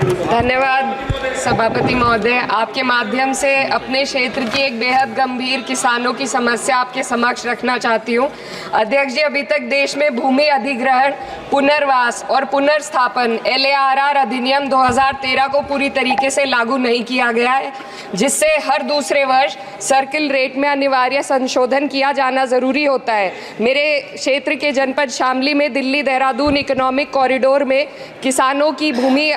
धन्यवाद सभापति महोदय। आपके माध्यम से अपने क्षेत्र की एक बेहद गंभीर किसानों की समस्या आपके समक्ष रखना चाहती हूँ। अध्यक्ष जी, अभी तक देश में भूमि अधिग्रहण, पुनर्वास और पुनर्स्थापन LARR अधिनियम 2013 को पूरी तरीके से लागू नहीं किया गया है, जिससे हर दूसरे वर्ष सर्किल रेट में अनिवार्य संशोधन किया जाना ज़रूरी होता है। मेरे क्षेत्र के जनपद शामली में दिल्ली देहरादून इकोनॉमिक कॉरिडोर में किसानों की भूमि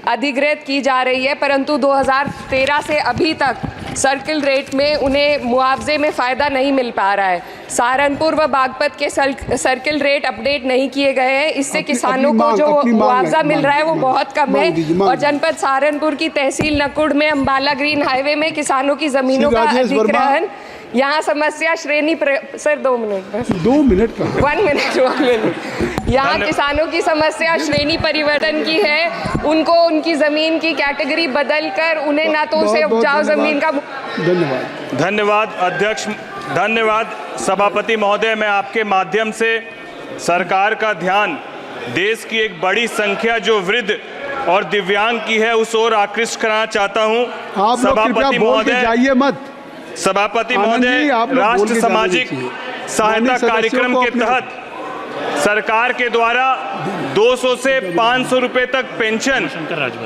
अधिग्रहित की जा रही है, परंतु 2013 से अभी तक सर्किल रेट में उन्हें मुआवजे में फ़ायदा नहीं मिल पा रहा है। सहारनपुर व बागपत के सर्किल रेट अपडेट नहीं किए गए हैं, इससे किसानों को जो मुआवजा मिल रहा है वो बहुत कम है। और जनपद सहारनपुर की तहसील नकुड़ में अम्बाला ग्रीन हाईवे में किसानों की ज़मीनों का अधिग्रहण, यहाँ समस्या श्रेणी सर 2 मिनट का 1 मिनट यहाँ किसानोन की समस्या श्रेणी परिवर्तन की है। उनको उनकी ज़मीन की कैटेगरी बदल कर उन्हें ना तो उसे उपजाऊ ज़मीन का धन्यवाद अध्यक्ष, धन्यवाद सभापति महोदय। मैं आपके माध्यम से सरकार का ध्यान देश की एक बड़ी संख्या जो वृद्ध और दिव्यांग की है उस ओर आकृष्ट कराना चाहता हूँ। सभापति महोदय, राष्ट्र सामाजिक सहायता कार्यक्रम के तहत सरकार के द्वारा 200 से 500 रुपए तक पेंशन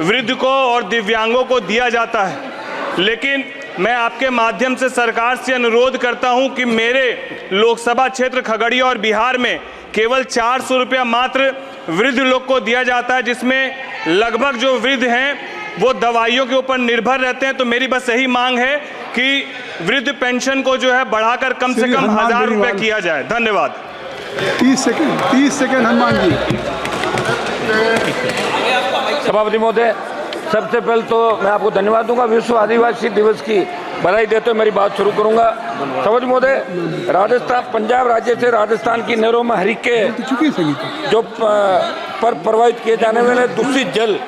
वृद्ध को और दिव्यांगों को दिया जाता है, लेकिन मैं आपके माध्यम से सरकार से अनुरोध करता हूं कि मेरे लोकसभा क्षेत्र खगड़िया और बिहार में केवल 400 रुपया मात्र वृद्ध लोग को दिया जाता है, जिसमें लगभग जो वृद्ध हैं वो दवाइयों के ऊपर निर्भर रहते हैं। तो मेरी बस यही मांग है कि वृद्ध पेंशन को जो है बढ़ाकर कम से कम 1000 रुपये किया जाए। धन्यवाद। 30 सेकंड हनुमान जी। सभापति महोदय, सबसे पहले तो मैं आपको धन्यवाद दूंगा। विश्व आदिवासी दिवस की बधाई देते हुए मेरी बात शुरू करूंगा। सभापति महोदय, राजस्थान, पंजाब राज्य से राजस्थान की नहरों में हरीके जो पर प्रवाहित किए जाने वाले दूषित जल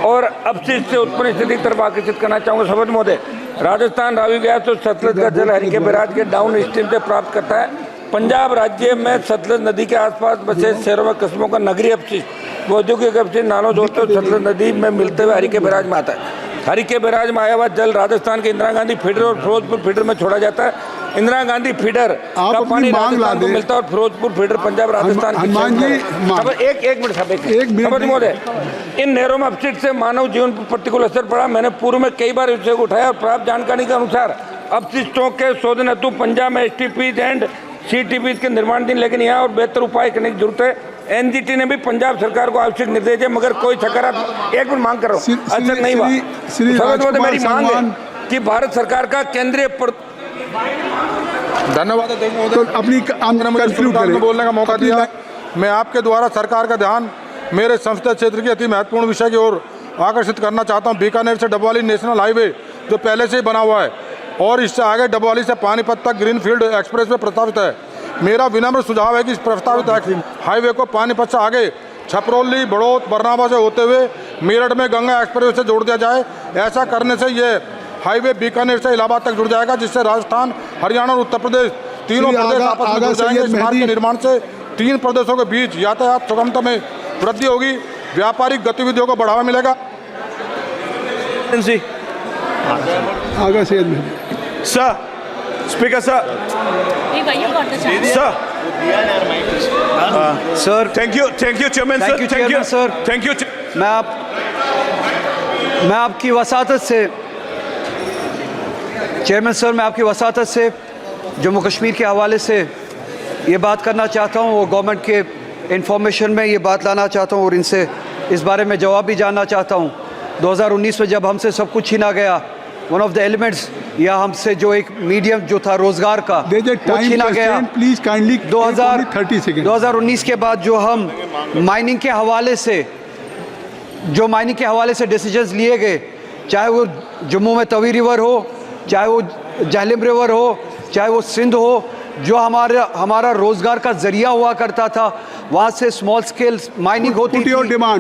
और अपशिष्ट से उत्पन्न स्थिति की तरफ आकर्षित करना चाहूँगा। सभापति महोदय, राजस्थान रावी गया तो सतलज का जल हरीके बैराज के डाउन स्ट्रीम से प्राप्त करता है। पंजाब राज्य में सतलज नदी के आसपास बसे शहरों में कस्बों का नगरीय अपशिष्ट औद्योगिक अपशिष्ट नालों जोड़ते हुए सतलज नदी में मिलते हुए हरीके बैराज में आता है। हरीके बैराज में आया हुआ जल राजस्थान के इंदिरा गांधी फीडर और फिरोजपुर फीडर में छोड़ा जाता है। इंदिरा गांधी फीडर का पानी राजस्थान को मिलता है और फिरोजपुर फीडर पंजाब राजस्थान की। एक मिनट महोदय, इन नहरों में अपशिष्ट से मानव जीवन पर प्रतिकूल असर पड़ा। मैंने पूर्व में कई बार विषय को उठाया और प्राप्त जानकारी के अनुसार अपशिष्टों के शोधन हेतु पंजाब में STPs एंड CTPs के निर्माण दिन, लेकिन यहाँ और बेहतर उपाय करने की जरूरत है। NGT ने भी पंजाब सरकार को आवश्यक निर्देश दिए, मगर कोई सकारात्मक एक मिनट मांग कर रहा हूँ, असर नहीं हुआ। मेरी मांग है कि भारत सरकार का केंद्रीय धन्यवाद तो अपनी बोलने का मौका दिया। मैं आपके द्वारा सरकार का ध्यान मेरे संसदीय क्षेत्र की अति महत्वपूर्ण विषय की ओर आकर्षित करना चाहता हूँ। बीकानेर से डबवाली नेशनल हाईवे जो पहले से ही बना हुआ है और इससे आगे डबवाली से पानीपत तक ग्रीनफील्ड एक्सप्रेस वे प्रस्तावित है। मेरा विनम्र सुझाव है कि इस प्रस्तावित हाईवे को पानीपत से आगे छपरौली, बड़ौत, बरनावा से होते हुए मेरठ में गंगा एक्सप्रेस से जोड़ दिया जाए। ऐसा करने से ये हाईवे बीकानेर से इलाहाबाद तक जुड़ जाएगा, जिससे राजस्थान, हरियाणा और उत्तर प्रदेश तीनों प्रदेश आपस में जुड़ जाएंगे। इस मार्ग के निर्माण से 3 प्रदेशों के बीच यातायात सुगमता में वृद्धि होगी, व्यापारिक गतिविधियों को बढ़ावा मिलेगा। Sir, speaker sir, sir thank you chairman sir, thank you. मैं आपकी वसातत से चेयरमैन सर, मैं आपकी वसातत से जम्मू कश्मीर के हवाले से ये बात करना चाहता हूँ, वो गवर्नमेंट के इंफॉर्मेशन में ये बात लाना चाहता हूँ और इनसे इस बारे में जवाब भी जानना चाहता हूँ। 2019 में जब हमसे सब कुछ छीना गया, वन ऑफ द एलिमेंट्स या हमसे जो एक मीडियम जो था रोजगार का वो छीना गया। 2019 के बाद जो हम माइनिंग के हवाले से डिसीजंस लिए गए, चाहे वो जम्मू में तवी रिवर हो, चाहे वो जहलम रिवर हो, चाहे वो सिंध हो, जो हमारा रोजगार का जरिया हुआ करता था, वहाँ से स्मॉल स्केल माइनिंग होती थी,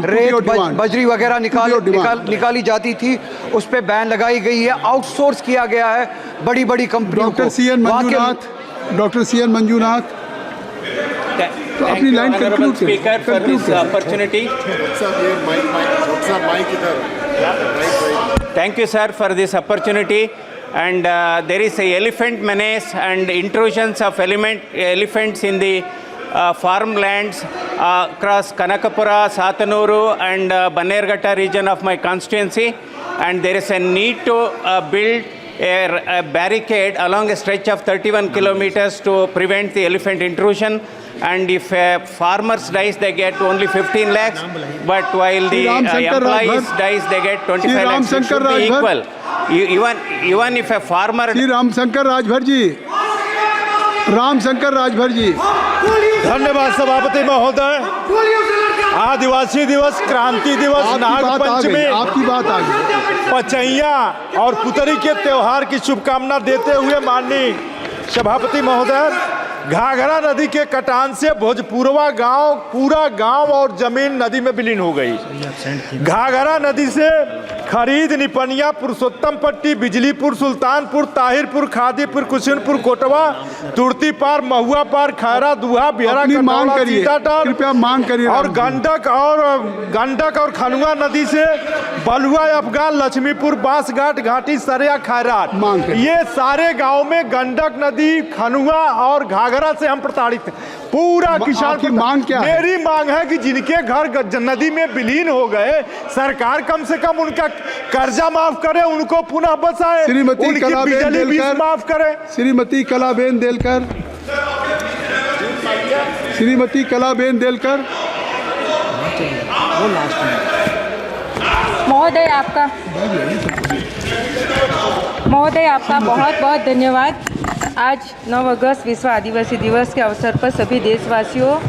रेत बजरी वगैरह निकाली जाती थी, उस पर बैन लगाई गई है, आउटसोर्स किया गया है बड़ी बड़ी कंपनियों को। डॉक्टर सी एन मंजूनाथ तो अपनी line conclude opportunity Thank you, sir, for this opportunity. And there is a elephant menace and intrusions of elephants in the farmlands across Kanakapura, Satanuru and Bannerghatta region of my constituency. And there is a need to build a barricade along a stretch of 31 kilometers to prevent the elephant intrusion. And if farmers dies, they get only 15 lakhs, but while the employees dies, they get 25 lakhs. It should be equal. Even if a farmer... Shri Ramshankar Rajbhar ji, Ramshankar Rajbhar ji. धन्यवाद सभापति महोदय। आदिवासी दिवस, क्रांति दिवस, नाग पंचमी, आपकी बात आ गई। पचैया और पुतरी के त्योहार की शुभकामना देते हुए माननीय सभापति महोदय, घाघरा नदी के कटान से भोजपुरवा गांव, पूरा गांव और जमीन नदी में विलीन हो गई। घाघरा नदी से खरीद, निपनिया, पुरुषोत्तम पट्टी, बिजलीपुर, सुल्तानपुर, ताहिरपुर, खादीपुर, कुशनपुर, कोटवा, तुर्ती पार, महुआ पार, खैरा, दुहा, बिहरा, मांग करिए, कृपया मांग करिए। और गंडक और खनुआ नदी से बलुआ, अफगान, लक्ष्मीपुर, बांसघाट, घाटी, सरिया, खैराट, ये सारे गांव में गंडक नदी, खनुआ और घाघरा से हम प्रताड़ित हैं। पूरा किसान की मांग क्या है? मेरी मांग है कि जिनके घर नदी में विलीन हो गए, सरकार कम से कम उनका कर्जा माफ करे, उनको पुनः बचाए, उनकी बिजली बिल माफ करे। श्रीमती कलाबेन देलकर, श्रीमती कलाबेन देलकर। महोदय आपका बहुत बहुत धन्यवाद। आज 9 अगस्त विश्व आदिवासी दिवस के अवसर पर सभी देशवासियों,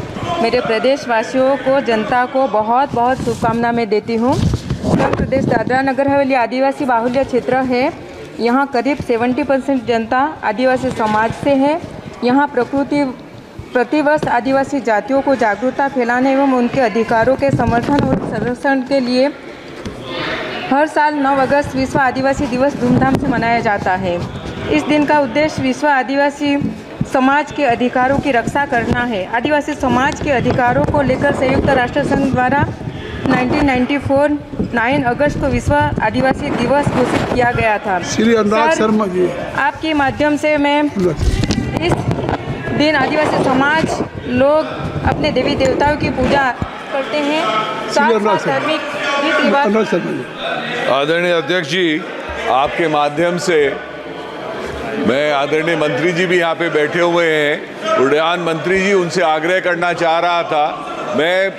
मेरे प्रदेशवासियों को, जनता को बहुत बहुत शुभकामना मैं देती हूँ। उत्तर प्रदेश दादरा नगर हवेली आदिवासी बाहुल्य क्षेत्र है। यहाँ करीब 70% जनता आदिवासी समाज से है। यहाँ प्रतिवर्ष आदिवासी जातियों को जागरूकता फैलाने एवं उनके अधिकारों के समर्थन और संरक्षण के लिए हर साल 9 अगस्त विश्व आदिवासी दिवस धूमधाम से मनाया जाता है। इस दिन का उद्देश्य विश्व आदिवासी समाज के अधिकारों की रक्षा करना है। आदिवासी समाज के अधिकारों को लेकर संयुक्त राष्ट्र संघ द्वारा 1994 9 अगस्त को विश्व आदिवासी दिवस घोषित किया गया था। श्री अनुराग शर्मा जी, आपके माध्यम से मैं इस दिन आदिवासी समाज लोग अपने देवी देवताओं की पूजा करते हैं, साथ धार्मिक रीति रिवाज। आदरणीय अध्यक्ष जी, आपके माध्यम से मैं, आदरणीय मंत्री जी भी यहाँ पे बैठे हुए हैं, उड्डयन मंत्री जी, उनसे आग्रह करना चाह रहा था। मैं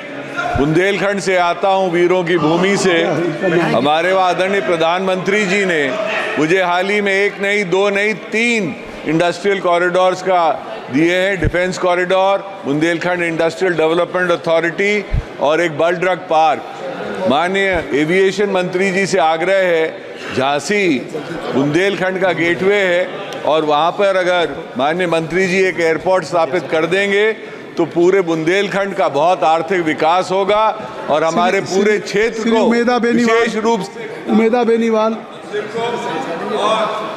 बुंदेलखंड से आता हूँ, वीरों की भूमि से। हमारे वहाँ आदरणीय प्रधानमंत्री जी ने मुझे हाल ही में 1 नहीं 2 नहीं 3 इंडस्ट्रियल कॉरिडोर्स का दिए हैं। Defence corridor, Bundelkhand industrial development authority और एक बल ड्रग पार्क। माननीय एविएशन मंत्री जी से आग्रह है, झांसी बुंदेलखंड का गेटवे है और वहाँ पर अगर माननीय मंत्री जी एक एयरपोर्ट स्थापित कर देंगे तो पूरे बुंदेलखंड का बहुत आर्थिक विकास होगा और हमारे पूरे क्षेत्र को विशेष रूप से। उमेदा बेनीवाल।